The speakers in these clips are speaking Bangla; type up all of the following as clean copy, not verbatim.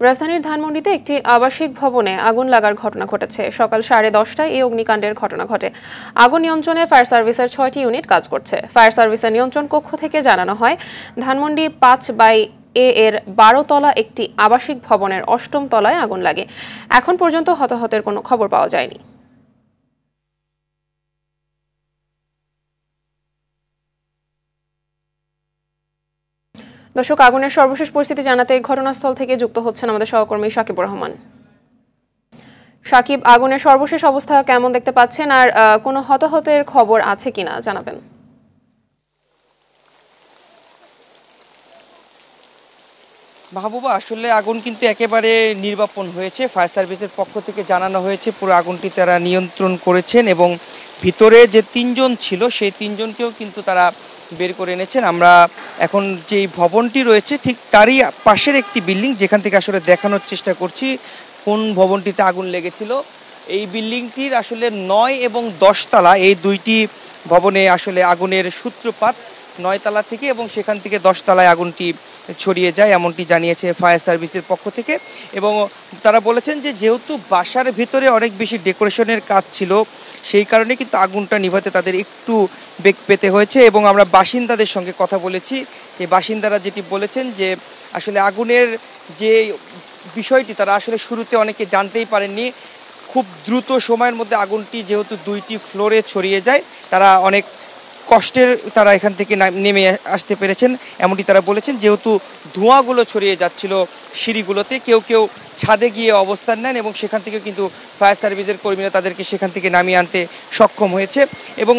রাজধানীর ধানমন্ডিতে একটি আবাসিক ভবনে আগুন লাগার ঘটনা ঘটেছে। সকাল 10:30টায় এই অগ্নিকাণ্ডের ঘটনা ঘটে। আগুন নিয়ন্ত্রণে ফায়ার সার্ভিসের 6টি ইউনিট কাজ করছে। ফায়ার সার্ভিসের নিয়ন্ত্রণ কক্ষ থেকে জানানো হয়, ধানমন্ডি 5/A এর 12 তলা একটি আবাসিক ভবনের 8ম তলায় আগুন লাগে। এখন পর্যন্ত হতাহতের কোনো খবর পাওয়া যায়নি। দর্শক, আগুনের সর্বশেষ পরিস্থিতি জানাতে ঘটনাস্থল থেকে যুক্ত হচ্ছেন আমাদের সহকর্মী সাকিবুর রহমান। সাকিব, আগুনের সর্বশেষ অবস্থা কেমন দেখতে পাচ্ছেন, আর কোনো হতাহতের খবর আছে কিনা জানাবেন। মাহবুবা, আসলে আগুন কিন্তু একেবারে নির্বাপন হয়েছে। ফায়ার সার্ভিসের পক্ষ থেকে জানানো হয়েছে পুরো আগুনটি তারা নিয়ন্ত্রণ করেছেন এবং ভিতরে যে 3জন ছিল সেই 3জনকেও কিন্তু তারা বের করে এনেছেন। আমরা এখন যেই ভবনটি রয়েছে ঠিক তারই পাশের একটি বিল্ডিং, যেখান থেকে আসলে দেখানোর চেষ্টা করছি কোন ভবনটিতে আগুন লেগেছিল। এই বিল্ডিংটির আসলে 9 এবং 10 তলা এই দুইটি ভবনে আসলে আগুনের সূত্রপাত 9 তলা থেকে, এবং সেখান থেকে 10 তলায় আগুনটি ছড়িয়ে যায় এমনটি জানিয়েছে ফায়ার সার্ভিসের পক্ষ থেকে। এবং তারা বলেছেন যে যেহেতু বাসার ভিতরে অনেক বেশি ডেকোরেশনের কাজ ছিল, সেই কারণে কিন্তু আগুনটা নিভাতে তাদের একটু বেগ পেতে হয়েছে। এবং আমরা বাসিন্দাদের সঙ্গে কথা বলেছি, এই বাসিন্দারা যেটি বলেছেন যে আসলে আগুনের যে বিষয়টি তারা আসলে শুরুতে অনেকে জানতেই পারেননি। খুব দ্রুত সময়ের মধ্যে আগুনটি যেহেতু 2টি ফ্লোরে ছড়িয়ে যায়, তারা অনেক কষ্টের তারা এখান থেকে নেমে আসতে পেরেছেন এমনটি তারা বলেছেন। যেহেতু ধোঁয়াগুলো ছড়িয়ে যাচ্ছিল সিঁড়িগুলোতে, কেউ কেউ ছাদে গিয়ে অবস্থান নেন এবং সেখান থেকে কিন্তু ফায়ার সার্ভিসের কর্মীরা তাদেরকে সেখান থেকে নামিয়ে আনতে সক্ষম হয়েছে। এবং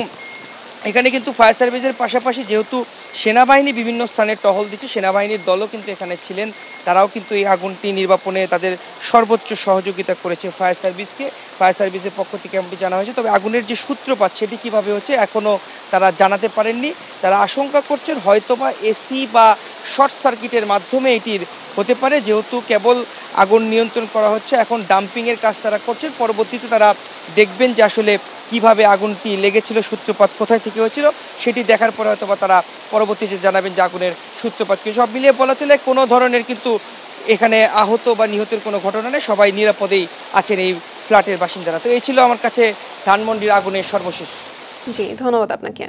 এখানে কিন্তু ফায়ার সার্ভিসের পাশাপাশি যেহেতু সেনাবাহিনী বিভিন্ন স্থানে টহল দিচ্ছে, সেনাবাহিনীর দলও কিন্তু এখানে ছিলেন। তারাও কিন্তু এই আগুনটি নির্বাপনে তাদের সর্বোচ্চ সহযোগিতা করেছে ফায়ার সার্ভিসকে। ফায়ার সার্ভিসের পক্ষ থেকে এমনটি জানা হয়েছে। তবে আগুনের যে সূত্রপাত সেটি কীভাবে হচ্ছে এখনও তারা জানাতে পারেননি। তারা আশঙ্কা করছেন হয়তোবা এসি বা শর্ট সার্কিটের মাধ্যমে এটির হতে পারে। যেহেতু কেবল আগুন নিয়ন্ত্রণ করা হচ্ছে, এখন ডাম্পিংয়ের কাজ তারা করছেন। পরবর্তীতে তারা দেখবেন যে আসলে কিভাবে আগুনটি লেগেছিল, সূত্রপাত কোথায় থেকে হয়েছিল, সেটি দেখার পরে হয়তো বা তারা পরবর্তীতে জানাবেন যে আগুনের সূত্রপাত কি। সব মিলিয়ে বলা চলে কোনো ধরনের কিন্তু এখানে আহত বা নিহতের কোনো ঘটনা নেই, সবাই নিরাপদেই আছেন এই ফ্ল্যাটের বাসিন্দারা। তো এই ছিল আমার কাছে ধানমন্ডির আগুনের সর্বশেষ। জি, ধন্যবাদ আপনাকে।